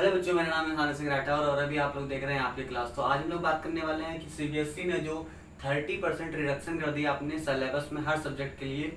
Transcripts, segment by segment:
Hello बच्चों, मेरा नाम है खान सिंह राठौर और अभी आप लोग देख रहे हैं आपकी क्लास। तो आज हम लोग बात करने वाले हैं कि सीबीएसई ने जो 30% रिडक्शन कर दिया अपने सिलेबस में हर सब्जेक्ट के लिए,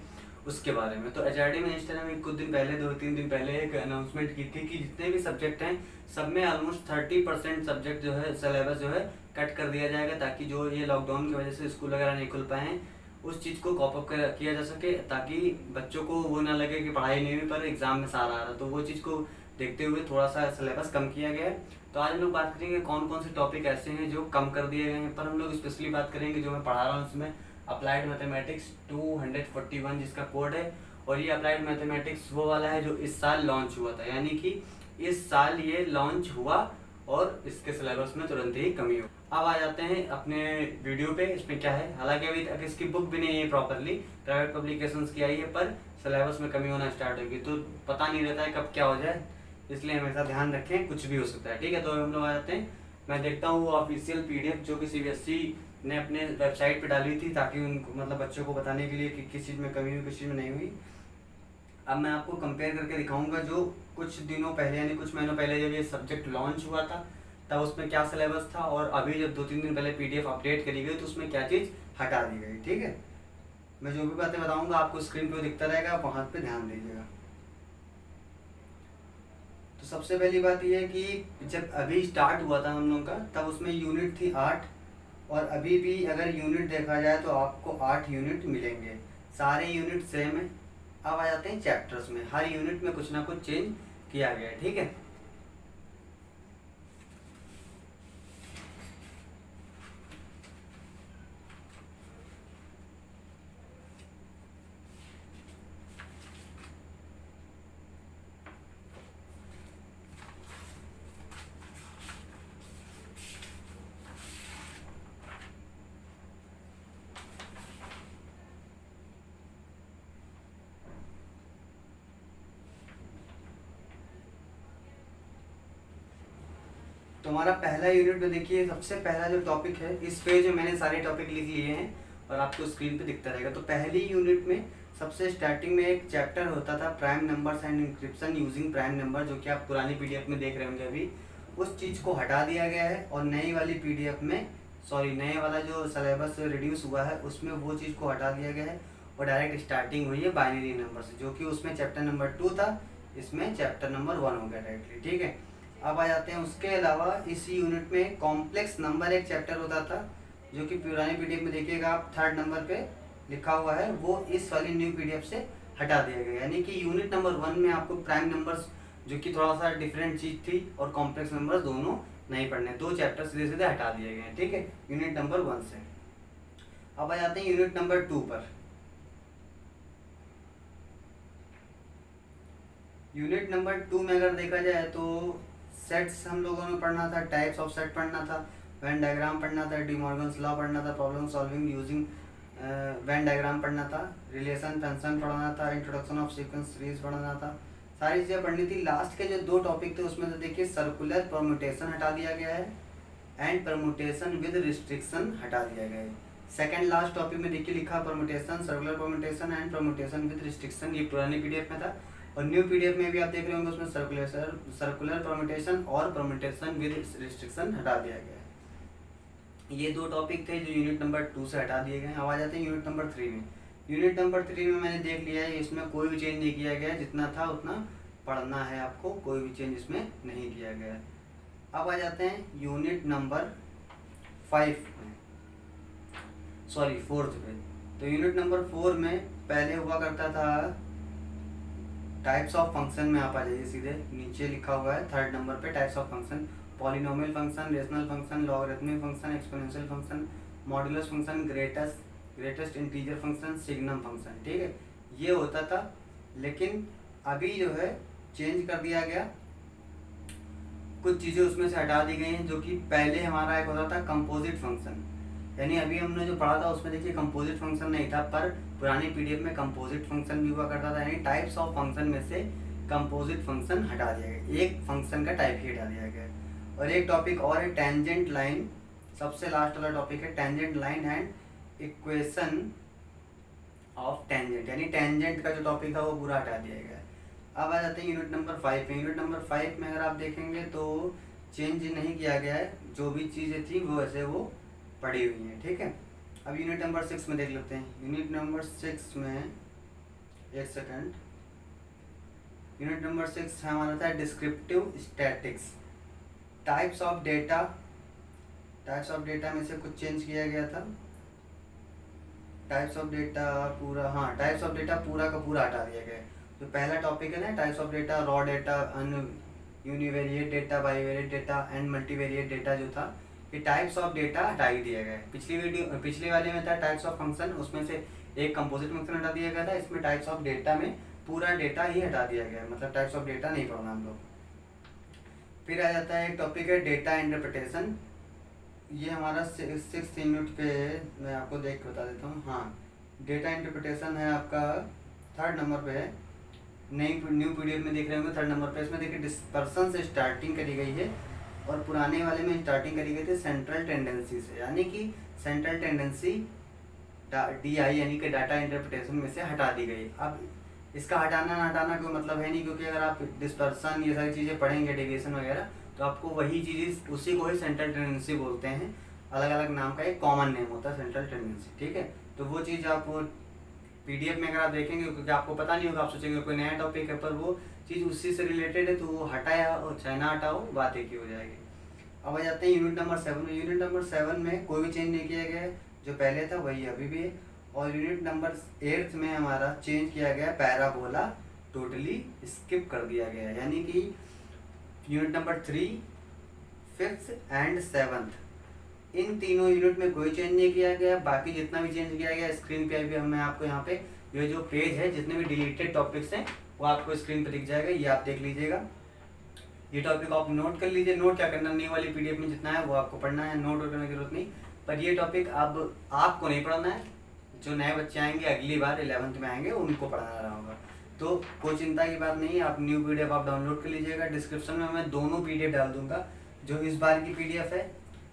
उसके बारे में। तो एचआरडी मिनिस्टर ने कुछ दिन पहले 2-3 दिन पहले एक अनाउंसमेंट की थी कि जितने भी सब्जेक्ट हैं सब में ऑलमोस्ट 30% सब्जेक्ट जो है सिलेबस जो है कट कर दिया जाएगा, ताकि जो ये लॉकडाउन की वजह से स्कूल वगैरह नहीं खुल पाए हैं उस चीज़ को कॉप अप किया जा सके, ताकि बच्चों को वो ना लगे कि पढ़ाई नहीं हुई पर एग्जाम में सारा आ रहा। तो वो चीज़ को देखते हुए थोड़ा सा सिलेबस कम किया गया है। तो आज हम लोग बात करेंगे कौन कौन से टॉपिक ऐसे हैं जो कम कर दिए गए हैं, पर हम लोग स्पेशली बात करेंगे जो मैं पढ़ा रहा हूँ उसमें अप्लाइड मैथमेटिक्स 241 जिसका कोड है। और ये अप्लाइड मैथमेटिक्स वो वाला है जो इस साल लॉन्च हुआ था, यानी कि इस साल ये लॉन्च हुआ और इसके सिलेबस में तुरंत ही कमी हो। अब आ जाते हैं अपने वीडियो पे। इसमें क्या है, हालांकि अभी तक इसकी बुक भी नहीं है प्रॉपरली, प्राइवेट पब्लिकेशंस की आई है, पर सिलेबस में कमी होना स्टार्ट होगी तो पता नहीं रहता है कब क्या हो जाए, इसलिए हमेशा ध्यान रखें, कुछ भी हो सकता है। ठीक है, तो हम लोग आ जाते हैं। मैं देखता हूँ वो ऑफिशियल पीडीएफ जो कि सीबीएसई ने अपने वेबसाइट पे डाली थी, ताकि उनको मतलब बच्चों को बताने के लिए कि किस चीज़ में कमी हुई किस चीज़ में नहीं हुई। अब मैं आपको कंपेयर करके दिखाऊंगा जो कुछ दिनों पहले यानी कुछ महीनों पहले जब ये सब्जेक्ट लॉन्च हुआ था तब उसमें क्या सिलेबस था, और अभी जब 2-3 दिन पहले पीडीएफ अपडेट करी गई तो उसमें क्या चीज़ हटा दी गई। ठीक है, मैं जो भी बातें बताऊंगा आपको स्क्रीन पे दिखता रहेगा, आप वहाँ पे ध्यान दीजिएगा। तो सबसे पहली बात यह है कि जब अभी स्टार्ट हुआ था हम लोग का तब उसमें यूनिट थी 8, और अभी भी अगर यूनिट देखा जाए तो आपको 8 यूनिट मिलेंगे, सारे यूनिट सेम है। अब आ जाते हैं चैप्टर्स में, हर यूनिट में कुछ ना कुछ चेंज किया गया है। ठीक है, तो हमारा पहला यूनिट में देखिए सबसे पहला जो टॉपिक है, इस पे जो मैंने सारे टॉपिक लिख लिए हैं और आपको स्क्रीन पे दिखता रहेगा। तो पहली यूनिट में सबसे स्टार्टिंग में एक चैप्टर होता था prime numbers and encryption using prime number, जो कि आप पुरानी पीडीएफ में देख रहे होंगे। अभी उस चीज़ को हटा दिया गया है और नई वाली पीडीएफ में नए वाला जो सिलेबस रिड्यूस हुआ है उसमें वो चीज़ को हटा दिया गया है और डायरेक्ट स्टार्टिंग हुई है बाइनरी नंबर से, जो कि उसमें चैप्टर नंबर 2 था, इसमें चैप्टर नंबर 1 हो गया डायरेक्टली। ठीक है, अब आ जाते हैं उसके अलावा इस यूनिट में कॉम्प्लेक्स नंबर एक चैप्टर होता था, जो कि पुरानी पीडीएफ में देखिएगा आप 3rd नंबर पे लिखा हुआ है, वो इस वाली न्यू पीडीएफ से हटा दिया गया। यानी कि यूनिट नंबर 1 में आपको प्राइम नंबर्स जो कि थोड़ा सा डिफरेंट चीज़ थी और कॉम्प्लेक्स नंबर्स दोनों नहीं पढ़ने, 2 चैप्टर सीधे सीधे हटा दिए गए हैं। ठीक है, यूनिट नंबर 1 से। अब आ जाते हैं यूनिट नंबर 2 पर। यूनिट नंबर 2 में अगर देखा जाए तो सेट्स हम लोगों ने पढ़ना था, टाइप्स ऑफ सेट पढ़ना था, वेन डायग्राम पढ़ना था, डी मॉर्गन्स लॉ पढ़ना था, problem solving using Venn diagram पढ़ना था, रिलेशन फंक्शन पढ़ना था, इंट्रोडक्शन ऑफ सीक्वेंस सीरीज पढ़ना था, सारी चीज़ें पढ़नी थी। लास्ट के जो 2 टॉपिक थे उसमें तो देखिए सर्कुलर परम्यूटेशन हटा दिया गया है एंड परम्यूटेशन विद रिस्ट्रिक्शन हटा दिया गया है। सेकंड लास्ट टॉपिक में देखिए लिखा permutation, circular permutation and permutation with restriction, ये पुरानी पीडीएफ में था। और न्यू पीडीएफ में भी आप देख रहे होंगे उसमें सर्कुलर परम्यूटेशन और परम्यूटेशन विद रिस्ट्रिक्शन हटा दिया गया है। ये 2 टॉपिक थे जो यूनिट नंबर 2 से हटा दिए गए। अब आ जाते हैं यूनिट नंबर 3 में। यूनिट नंबर 3 में मैंने देख लिया है, इसमें कोई भी चेंज नहीं किया गया है, जितना था उतना पढ़ना है आपको, कोई भी चेंज इसमें नहीं किया गया है। अब आ जाते हैं यूनिट नंबर 5 में, 4th पे। तो यूनिट नंबर 4 में पहले हुआ करता था टाइप्स ऑफ फंक्शन में, आप आ जाइए सीधे नीचे लिखा हुआ है 3rd नंबर पे types of function, polynomial function, rational function, logarithmic function, exponential function, modulus function, greatest integer function, signum function. ठीक है, ये होता था, लेकिन अभी जो है चेंज कर दिया गया, कुछ चीज़ें उसमें से हटा दी गई हैं। जो कि पहले हमारा एक होता था कंपोजिट फंक्शन, यानी अभी हमने जो पढ़ा था उसमें देखिए कंपोजिट फंक्शन नहीं था, पर पुरानी पीडीएफ में कंपोजिट फंक्शन भी हुआ करता था। यानी टाइप्स ऑफ फंक्शन में से कंपोजिट फंक्शन हटा दिया गया, एक फंक्शन का टाइप ही हटा दिया गया। और एक टॉपिक और है टेंजेंट लाइन, सबसे लास्ट वाला टॉपिक है tangent line and equation of tangent, यानी टेंजेंट का जो टॉपिक था वो पूरा हटा दिया गया। अब आ जाते हैं यूनिट नंबर 5 पे। यूनिट नंबर 5 में अगर आप देखेंगे तो चेंज नहीं किया गया है, जो भी चीज़ें थी वो ऐसे वो पड़ी हुई हैं, ठीक है। अब यूनिट नंबर 6 में देख लेते हैं। यूनिट नंबर 6 में, एक सेकंड, यूनिट नंबर 6 हमारा था descriptive statics. Types of data, types of data में से कुछ चेंज किया गया था। टाइप्स ऑफ डेटा पूरा, हाँ, टाइप्स ऑफ डेटा पूरा का पूरा हटा दिया गया है। जो पहला टॉपिक है ना, types of data, raw data, univariate data, bivariate data and multivariate data जो था, ये टाइप्स ऑफ डेटा हटा ही दिया गया है। पिछली वाले में था टाइप्स ऑफ फंक्शन, उसमें से एक कंपोजिट फंक्शन हटा दिया गया था। इसमें टाइप्स ऑफ डेटा में पूरा डेटा ही हटा दिया गया है, मतलब टाइप्स ऑफ डेटा नहीं पढ़ना हम लोग। फिर आ जाता है एक टॉपिक है डेटा इंटरप्रिटेशन। ये हमारा 6th यूनिट पे, मैं आपको देख के बता देता हूँ। हाँ, डेटा इंटरप्रिटेशन है आपका 3rd नंबर पे है। न्यू पीडीएफ में देख रहे होंगे 3rd नंबर पे। इसमें देखिए डिस्पर्सन से स्टार्टिंग करी गई है और पुराने वाले में स्टार्टिंग करी गई थी सेंट्रल टेंडेंसी से, यानी कि सेंट्रल टेंडेंसी DI यानी कि डाटा इंटरप्रिटेशन में से हटा दी गई। अब इसका हटाना ना हटाना कोई मतलब है नहीं, क्योंकि अगर आप डिस्पर्सन ये सारी चीज़ें पढ़ेंगे, डेविएशन वगैरह, तो आपको वही चीज़, उसी को ही सेंट्रल टेंडेंसी बोलते हैं। अलग अलग नाम का एक कॉमन नेम होता है सेंट्रल टेंडेंसी, ठीक है। तो वो चीज़ आप पीडीएफ में अगर आप देखेंगे, क्योंकि आपको पता नहीं होगा, आप सोचेंगे कोई नया टॉपिक है, पर वो चीज़ उसी से रिलेटेड है, तो वो हटाया और चाहे ना हटाओ, बात एक ही हो जाएगी। अब आ जाते हैं यूनिट नंबर 7 में। यूनिट नंबर 7 में कोई भी चेंज नहीं किया गया है, जो पहले था वही अभी भी है। और यूनिट नंबर 8 में हमारा चेंज किया गया, पैराबोला टोटली स्किप कर दिया गया है, यानी कि unit number 3, 5th and 7th, इन तीनों यूनिट में कोई चेंज नहीं किया गया। बाकी जितना भी चेंज किया गया स्क्रीन पे अभी मैं आपको यहाँ पे, ये जो पेज है, जितने भी डिलीटेड टॉपिक्स हैं वो आपको स्क्रीन पे दिख जाएगा, ये आप देख लीजिएगा। ये टॉपिक आप नोट कर लीजिए। नोट क्या करना, न्यू वाली पीडीएफ में जितना है वो आपको पढ़ना है, नोट करने की जरूरत नहीं। पर ये टॉपिक अब आपको नहीं पढ़ना है, जो नए बच्चे आएंगे अगली बार 11th में आएंगे उनको पढ़ाना रहा होगा। तो कोई चिंता की बात नहीं है, आप न्यू पीडीएफ आप डाउनलोड कर लीजिएगा। डिस्क्रिप्शन में मैं दोनों पीडीएफ डाल दूंगा। जो इस बार की पीडीएफ है,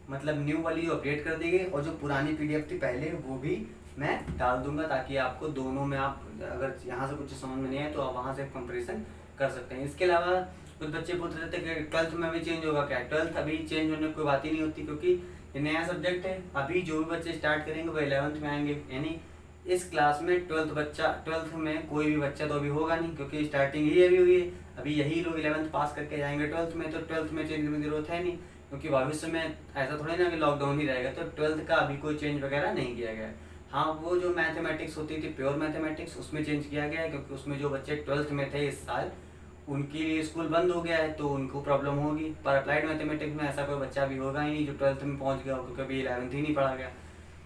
मतलब न्यू वाली जो अपडेट कर दी गई, और जो पुरानी पीडीएफ थी पहले, वो भी मैं डाल दूंगा, ताकि आपको दोनों में, आप अगर यहाँ से कुछ समझ में नहीं आए तो आप वहाँ से कंपेरिजन कर सकते हैं। इसके अलावा कुछ बच्चे पूछ रहे थे कि 12th में भी चेंज होगा क्या। 12th अभी चेंज होने की कोई बात ही नहीं होती, क्योंकि ये नया सब्जेक्ट है। अभी जो भी बच्चे स्टार्ट करेंगे वो 11th में आएंगे, यानी इस क्लास में 12th में कोई भी बच्चा तो अभी होगा नहीं, क्योंकि स्टार्टिंग ही अभी हुई है। अभी यही लोग 11th पास करके जाएंगे 12th में, तो 12th में चेंज करने की जरूरत है नहीं, क्योंकि भविष्य में ऐसा थोड़ी ना कि लॉकडाउन ही रहेगा। तो 12th का अभी कोई चेंज वगैरह नहीं किया गया है। हाँ, वो जो मैथमेटिक्स होती थी, प्योर मैथमेटिक्स, उसमें चेंज किया गया है, क्योंकि उसमें जो बच्चे 12th में थे इस साल, उनके लिए स्कूल बंद हो गया है, तो उनको प्रॉब्लम होगी। पर अप्लाइड मैथमेटिक्स में ऐसा कोई बच्चा भी होगा ही नहीं जो 12th में पहुंच गया हो, क्योंकि अभी 11th ही नहीं पढ़ा गया।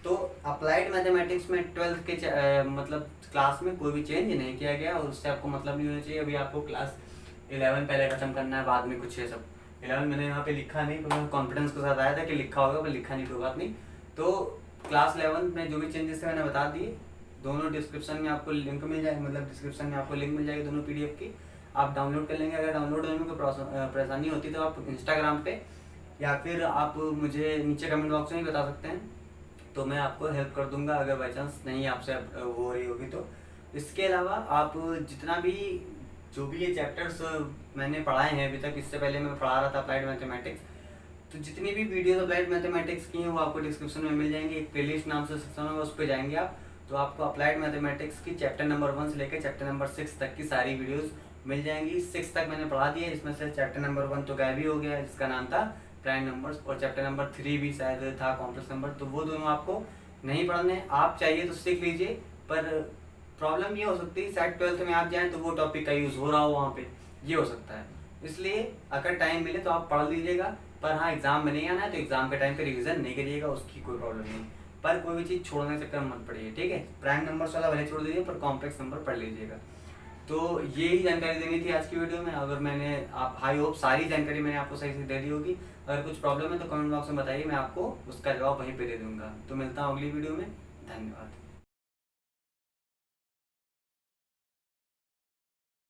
तो अप्लाइड मैथमेटिक्स में 12th के मतलब क्लास में कोई भी चेंज नहीं किया गया, और उससे आपको मतलब नहीं होना चाहिए। अभी आपको क्लास 11 पहले खत्म करना है, बाद में कुछ है सब 11 मैंने यहाँ पे लिखा नहीं, तो मैं कॉन्फिडेंस के साथ आया था कि लिखा होगा, पर लिखा नहीं, कोई बात नहीं। तो क्लास 11 में जो भी चेंजेस है मैंने बता दिए। दोनों डिस्क्रिप्शन में आपको लिंक मिल जाएगी, मतलब डिस्क्रिप्शन में आपको लिंक मिल जाएगी दोनों पीडीएफ की, आप डाउनलोड कर लेंगे। अगर डाउनलोड होने में कोई परेशानी होती है तो आप इंस्टाग्राम पे या फिर आप मुझे नीचे कमेंट बॉक्स में भी बता सकते हैं, तो मैं आपको हेल्प कर दूंगा, अगर बाई चांस नहीं आपसे हो रही होगी तो। इसके अलावा आप जितना भी जो भी ये चैप्टर्स मैंने पढ़ाए हैं अभी तक, इससे पहले मैं पढ़ा रहा था अप्लाइड मैथमेटिक्स, तो जितनी भी वीडियोस अप्लाइड मैथमेटिक्स की हैं वो आपको डिस्क्रिप्शन में मिल जाएंगी। एक प्लेलिस्ट नाम से सेक्शन होगा, उस पर जाएंगे आप, तो आपको अप्लाइड मैथमेटिक्स की चैप्टर नंबर 1 से लेकर चैप्टर नंबर 6 तक की सारी वीडियोस मिल जाएंगी। 6 तक मैंने पढ़ा दिया, इसमें से चैप्टर नंबर 1 तो गायब ही हो गया, जिसका नाम था प्राइम नंबर्स, और चैप्टर नंबर 3 भी शायद था कॉम्प्लेक्स नंबर, तो वो दोनों आपको नहीं पढ़ने। आप चाहिए तो सीख लीजिए, पर प्रॉब्लम ये हो सकती है शायद 12th में आप जाएँ तो वो टॉपिक का यूज़ हो रहा हो वहाँ पे, ये हो सकता है। इसलिए अगर टाइम मिले तो आप पढ़ लीजिएगा, पर हाँ एग्जाम में नहीं आना है तो एग्जाम के टाइम पे रिवीजन नहीं करिएगा, उसकी कोई प्रॉब्लम नहीं। पर कोई भी चीज़ छोड़ने के चक्कर में मत पड़िए, ठीक है। प्राइम नंबर्स वाला भले छोड़ दीजिए, पर कॉम्प्लेक्स नंबर पढ़ लीजिएगा। तो यही जानकारी देनी थी आज की वीडियो में। अगर मैंने आप आई होप सारी जानकारी मैंने आपको सही से दे दी होगी। अगर कुछ प्रॉब्लम है तो कमेंट बॉक्स में बताइए, मैं आपको उसका जवाब वहीं पे दे दूंगा। तो मिलता हूँ अगली वीडियो में, धन्यवाद।